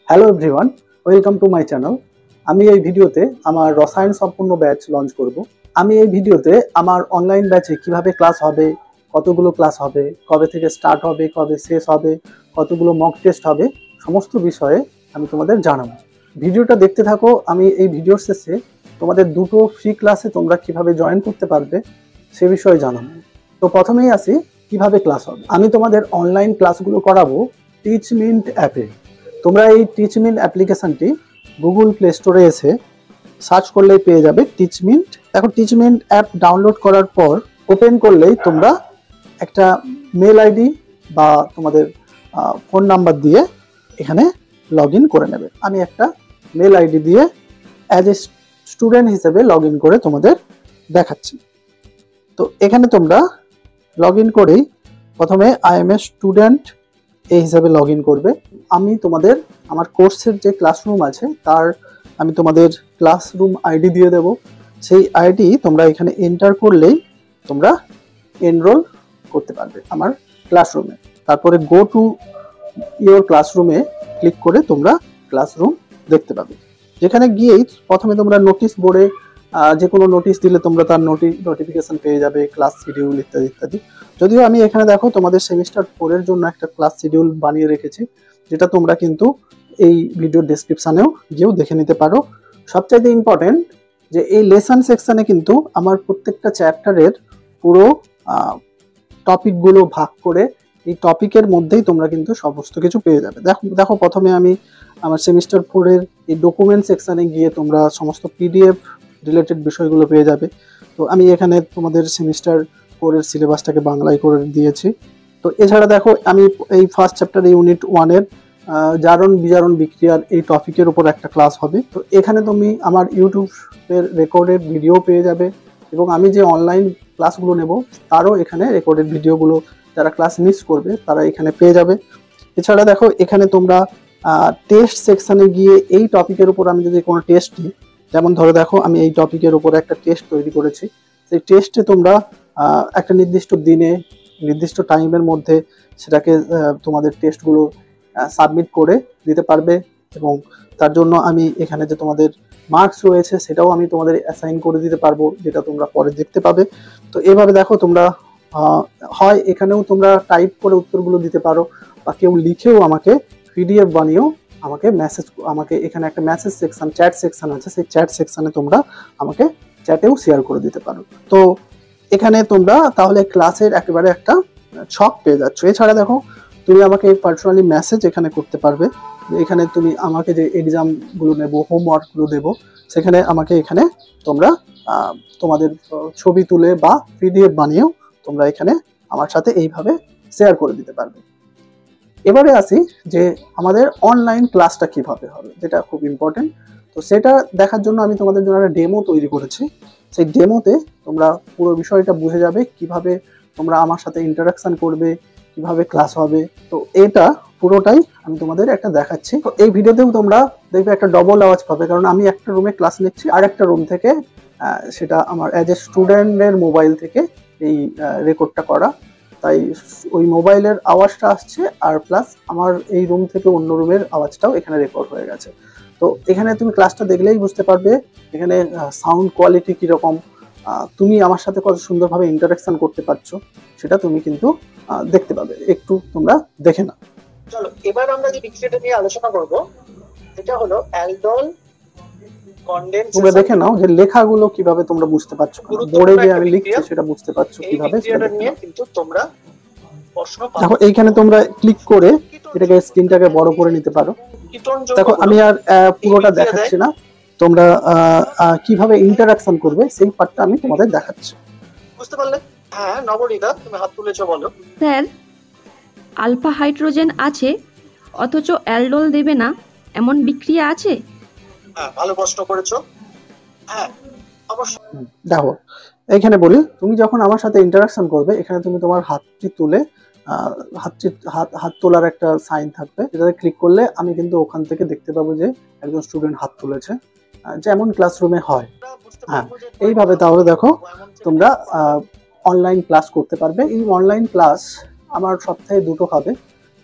Hello everyone, welcome to my channel. আমি এই ভিডিওতে আমার রসায়ন সম্পূর্ণ ব্যাচ লঞ্চ করব। আমি এই ভিডিওতে আমার অনলাইন ব্যাচে কিভাবে ক্লাস হবে, কতগুলো ক্লাস হবে, কবে থেকে স্টার্ট হবে, কবে শেষ হবে, কতগুলো মক টেস্ট হবে, সমস্ত বিষয়ে আমি তোমাদের জানাবো। ভিডিওটা দেখতে থাকো। আমি এই ভিডিওর শেষে তোমাদের দুটো ফ্রি ক্লাসে তোমরা কিভাবে জয়েন করতে পারবে সে বিষয়ে জানাবো। তো প্রথমেই আসি কিভাবে ক্লাস হবে। আমি তোমাদের অনলাইন ক্লাসগুলো করাবো টিচমিন্ট অ্যাপে। তোমরা এই টিচমিন্ট অ্যাপ্লিকেশনটি গুগল প্লে স্টোরে এসে সার্চ করলেই পেয়ে যাবে টিচমিন্ট। এখন টিচমিন্ট অ্যাপ ডাউনলোড করার পর ওপেন করলেই তোমরা একটা মেল আইডি বা তোমাদের ফোন নাম্বার দিয়ে এখানে লগ ইন করে নেবে। আমি একটা মেল আইডি দিয়ে অ্যাজ এ স্টুডেন্ট হিসেবে লগ ইন করে তোমাদের দেখাচ্ছি। তো এখানে তোমরা লগ ইন করেই প্রথমে আই এম এ স্টুডেন্ট এই হিসাবে লগ ইন করবে। আমি তোমাদের আমার কোর্সের যে ক্লাসরুম আছে তার আমি তোমাদের ক্লাসরুম আইডি দিয়ে দেব। সেই আইডি তোমরা এখানে এন্টার করলেই তোমরা এনরোল করতে পারবে আমার ক্লাসরুমে। তারপরে গো টু ইয়োর ক্লাসরুমে ক্লিক করে তোমরা ক্লাসরুম দেখতে পাবে। যেখানে গিয়েই প্রথমে তোমরা নোটিশ বোর্ডে যে কোনো নোটিশ দিলে তোমরা তার নোটিফিকেশন পেয়ে যাবে, ক্লাস শিডিউল ইত্যাদি ইত্যাদি। যদিও আমি এখানে দেখো তোমাদের সেমিস্টার 4 এর জন্য একটা ক্লাস শিডিউল বানিয়ে রেখেছি, যেটা তোমরা কিন্তু এই ভিডিওর ডেসক্রিপশানেও গিয়েও দেখে নিতে পারো। সবচাইতে ইম্পর্টেন্ট যে এই লেসন সেকশানে কিন্তু আমার প্রত্যেকটা চ্যাপ্টারের পুরো টপিকগুলো ভাগ করে এই টপিকের মধ্যেই তোমরা কিন্তু সমস্ত কিছু পেয়ে যাবে। দেখো প্রথমে আমি আমার সেমিস্টার 4 এর এই ডকুমেন্ট সেকশানে গিয়ে তোমরা সমস্ত পিডিএফ রিলেটেড বিষয়গুলো পেয়ে যাবে। তো আমি এখানে তোমাদের সেমিস্টার 4 এর সিলেবাসটাকে বাংলায় করে দিয়েছি। তো এছাড়া দেখো আমি এই ফার্স্ট চ্যাপ্টার ইউনিট 1 এর জারণ বিজারণ বিক্রিয়ার এই টপিকের উপর একটা ক্লাস হবে। তো এখানে তুমি আমার ইউটিউবের রেকর্ডেড ভিডিও পেয়ে যাবে এবং আমি যে অনলাইন ক্লাসগুলো নেব তারও এখানে রেকর্ডেড ভিডিওগুলো যারা ক্লাস মিস করবে তারা এখানে পেয়ে যাবে। এছাড়া দেখো এখানে তোমরা টেস্ট সেকশানে গিয়ে এই টপিকের উপর আমি যদি কোনো টেস্ট দিই, যেমন ধরো দেখো আমি এই টপিকের উপর একটা টেস্ট তৈরি করেছি, সেই টেস্টে তোমরা একটা নির্দিষ্ট দিনে নির্দিষ্ট টাইমের মধ্যে সেটাকে তোমাদের টেস্টগুলো সাবমিট করে দিতে পারবে এবং তার জন্য আমি এখানে যে তোমাদের মার্কস রয়েছে সেটাও আমি তোমাদের অ্যাসাইন করে দিতে পারবো, যেটা তোমরা পরে দেখতে পাবে। তো এভাবে দেখো তোমরা হয় এখানেও তোমরা টাইপ করে উত্তরগুলো দিতে পারো বা কেউ লিখেও আমাকে পিডিএফ বানিয়েও আমাকে এখানে একটা মেসেজ সেকশন চ্যাট সেকশন আছে, সেই চ্যাট সেকশনে তোমরা আমাকে চ্যাটেও শেয়ার করে দিতে পারো। তো এখানে তোমরা তাহলে ক্লাসের একেবারে একটা ছক পেয়ে যাচ্ছ। এছাড়া দেখো তুমি আমাকে পার্সোনালি মেসেজ এখানে করতে পারবে। এখানে তুমি আমাকে যে এক্সামগুলো নেবো, হোমওয়ার্কগুলো দেবো, সেখানে আমাকে এখানে তোমরা তোমাদের ছবি তুলে বা পিডিএফ বানিয়েও তোমরা এখানে আমার সাথে এইভাবে শেয়ার করে দিতে পারবে। এবারে আসি যে আমাদের অনলাইন ক্লাসটা কিভাবে হবে, যেটা খুব ইম্পর্টেন্ট। তো সেটা দেখার জন্য আমি তোমাদের জন্য একটা ডেমো তৈরি করেছি। সেই ডেমোতে তোমরা পুরো বিষয়টা বুঝে যাবে কিভাবে তোমরা আমার সাথে ইন্টারাকশন করবে, কিভাবে ক্লাস হবে। তো এটা পুরোটাই আমি তোমাদের একটা দেখাচ্ছি। তো এই ভিডিওতেও তোমরা দেখবে একটা ডবল আওয়াজ পাবে, কারণ আমি একটা রুমে ক্লাস নিচ্ছি আর একটা রুম থেকে সেটা আমার অ্যাজ এ স্টুডেন্টের মোবাইল থেকে এই রেকর্ডটা করা, তাই ওই মোবাইলের আওয়াজটা আসছে আর প্লাস আমার এই রুম থেকে অন্য রুমের আওয়াজটাও এখানে রেকর্ড হয়ে গেছে। তো এখানে তুমি ক্লাসটা দেখলেই বুঝতে পারবে এখানে সাউন্ড কোয়ালিটি কীরকম, তুমি আমার সাথে কত সুন্দরভাবে ইন্টারাকশন করতে পারছো সেটা তুমি কিন্তু দেখতে পাবে। একটু তোমরা দেখে নাও। চলো এবার আমরা যে বিক্রিয়াটা নিয়ে আলোচনা করব এটা হলো অ্যালডল কনডেন্স। তোমরা দেখে নাও যে লেখাগুলো কিভাবে তোমরা বুঝতে পারছো, বোর্ডে যে আমি লিখছি সেটা বুঝতে পারছো কিভাবে। সেটা নিয়ে কিন্তু তোমরা প্রশ্ন পাবে। দেখো এইখানে তোমরা ক্লিক করে এটাকে স্ক্রিনটাকে বড় করে নিতে পারো। দেখো আমি আর পুরোটা দেখাচ্ছি না, তোমরা কিভাবে ইন্টারাকশন করবে সেই পার্টটা আমি তোমাদের দেখাচ্ছি। বুঝতে পারলে? হ্যাঁ নবনীতা, তুমি হাত তুলেছো, বলো। স্যার, আলফা হাইড্রোজেন আছে অথচ অ্যালডোল দেবে না, এমন বিক্রিয়া আছে? হ্যাঁ, ভালো প্রশ্ন করেছো। হ্যাঁ অবশ্যই। দেখো এখানে বলি, তুমি যখন আমার সাথে ইন্টারাকশন করবে এখানে তুমি তোমার হাতটি তুলে হাত তোলার একটা সাইন থাকবে, যেটাতে ক্লিক করলে আমি কিন্তু ওখান থেকে দেখতে পাবো যে একজন স্টুডেন্ট হাত তুলেছে, যেমন ক্লাসরুমে হয়। হ্যাঁ এইভাবে তাহলে দেখো তোমরা অনলাইন ক্লাস করতে পারবে। এই অনলাইন ক্লাস আমার সপ্তাহে দুটো হবে,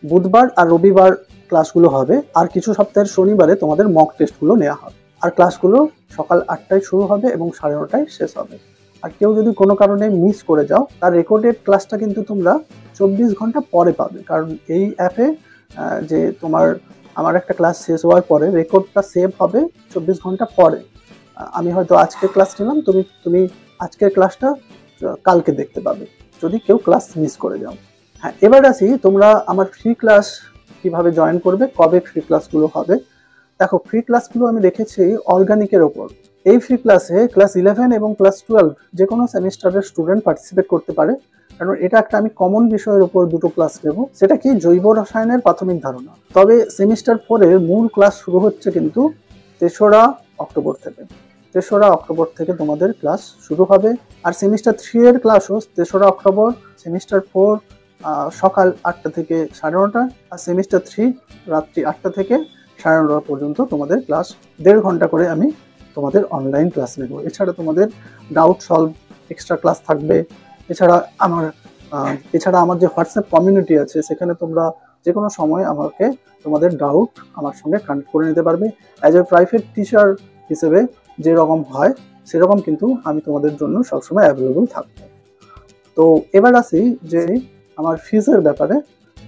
বুধবার আর রবিবার ক্লাসগুলো হবে, আর কিছু সপ্তাহের শনিবারে তোমাদের মক টেস্টগুলো নেওয়া হবে। আর ক্লাসগুলো সকাল 8টায় শুরু হবে এবং 9:30টায় শেষ হবে। আর কেউ যদি কোনো কারণে মিস করে যাও, তার রেকর্ডেড ক্লাসটা কিন্তু তোমরা 24 ঘন্টা পরে পাবে, কারণ এই অ্যাপে যে আমার একটা ক্লাস শেষ হওয়ার পরে রেকর্ডটা সেভ হবে 24 ঘন্টা পরে। আমি হয়তো আজকে ক্লাস নিলাম, তুমি আজকের ক্লাসটা কালকে দেখতে পাবে যদি কেউ ক্লাস মিস করে যাও। হ্যাঁ, এবার আসি তোমরা আমার ফ্রি ক্লাস কিভাবে জয়েন করবে, কবে ফ্রি ক্লাসগুলো হবে। দেখো, ফ্রি ক্লাসগুলো আমি রেখেছি অর্গানিকের ওপর। এই ফ্রি ক্লাসে ক্লাস 11 এবং ক্লাস 12 যে কোনো সেমিস্টারের স্টুডেন্ট পার্টিসিপেট করতে পারে, কারণ এটা একটা আমি কমন বিষয়ের উপর দুটো ক্লাস নেব, সেটা কি জৈব রসায়নের প্রাথমিক ধারণা। তবে সেমিস্টার 4 এর মূল ক্লাস শুরু হচ্ছে কিন্তু 3রা অক্টোবর থেকে। 3রা অক্টোবর থেকে তোমাদের ক্লাস শুরু হবে। আর সেমিস্টার 3 এর ক্লাসও 3রা অক্টোবর, সেমিস্টার 4 সকাল 8টা থেকে 9:30, আর সেমিস্টার 3 রাত্রি 8টা থেকে 9:30 পর্যন্ত তোমাদের ক্লাস 1.5 ঘন্টা করে আমি তোমাদের অনলাইন ক্লাস নেব। এছাড়া তোমাদের ডাউট সলভ এক্সট্রা ক্লাস থাকবে। এছাড়া আমার যে হোয়াটসঅ্যাপ কমিউনিটি আছে, সেখানে তোমরা যে কোনো সময় আমাকে তোমাদের ডাউট আমার সঙ্গে কানেক্ট করে নিতে পারবে। অ্যাজ এ প্রাইভেট টিচার হিসেবে যেরকম হয় সেরকম কিন্তু আমি তোমাদের জন্য সবসময় অ্যাভেলেবল থাকবো। তো এবার আসি যে আমার ফিজের ব্যাপারে।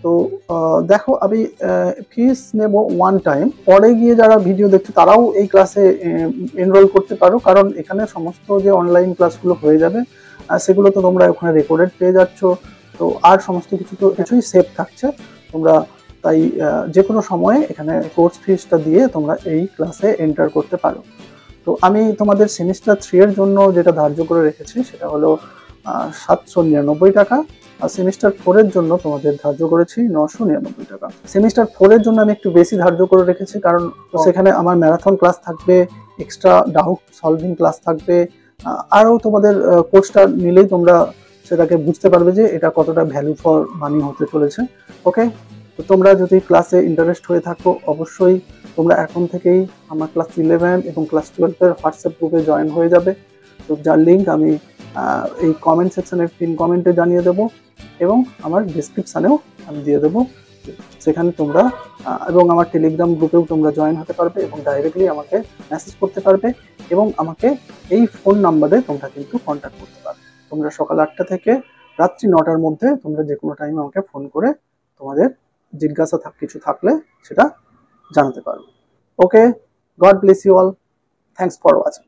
তো দেখো, আমি ফিস নেব ওয়ান টাইম। পরে গিয়ে যারা ভিডিও দেখছো তারাও এই ক্লাসে এনরোল করতে পারো, কারণ এখানে সমস্ত যে অনলাইন ক্লাসগুলো হয়ে যাবে সেগুলো তো তোমরা ওখানে রেকর্ডেড পেয়ে যাচ্ছ। তো আর সমস্ত কিছুই সেভ থাকছে। তোমরা তাই যে কোনো সময়ে এখানে কোর্স ফিসটা দিয়ে তোমরা এই ক্লাসে এন্টার করতে পারো। তো আমি তোমাদের সেমিস্টার 3 এর জন্য যেটা ধার্য করে রেখেছি সেটা হলো 799 টাকা, আর সেমিস্টার 4 এর জন্য তোমাদের ধার্য করেছি 999 টাকা। সেমিস্টার 4 এর জন্য আমি একটু বেশি ধার্য করে রেখেছি, কারণ সেখানে আমার ম্যারাথন ক্লাস থাকবে, এক্সট্রা ডাউট সলভিং ক্লাস থাকবে। আরও তোমাদের কোর্সটা নিলেই তোমরা সেটাকে বুঝতে পারবে যে এটা কতটা ভ্যালু ফর মানি হতে চলেছে। ওকে, তো তোমরা যদি ক্লাসে ইন্টারেস্ট হয়ে থাকো, অবশ্যই তোমরা এখন থেকেই আমার ক্লাস 11 এবং ক্লাস 12 এর হোয়াটসঅ্যাপ গ্রুপে জয়েন হয়ে যাবে। তো যার লিঙ্ক আমি এই কমেন্ট সেকশনের পিন কমেন্টে জানিয়ে দেবো, এবং আমার ডিসক্রিপশানেও আমি দিয়ে দেবো। সেখানে তোমরা এবং আমার টেলিগ্রাম গ্রুপেও তোমরা জয়েন হতে পারবে এবং ডাইরেক্টলি আমাকে মেসেজ করতে পারবে, এবং আমাকে এই ফোন নাম্বারে তোমরা কিন্তু কন্ট্যাক্ট করতে পারবে। তোমরা সকাল 8টা থেকে রাত্রি 9টার মধ্যে তোমরা যে কোনো টাইমে আমাকে ফোন করে তোমাদের জিজ্ঞাসা কিছু থাকলে সেটা জানাতে পারবে। Okay, God bless you all, thanks for watching.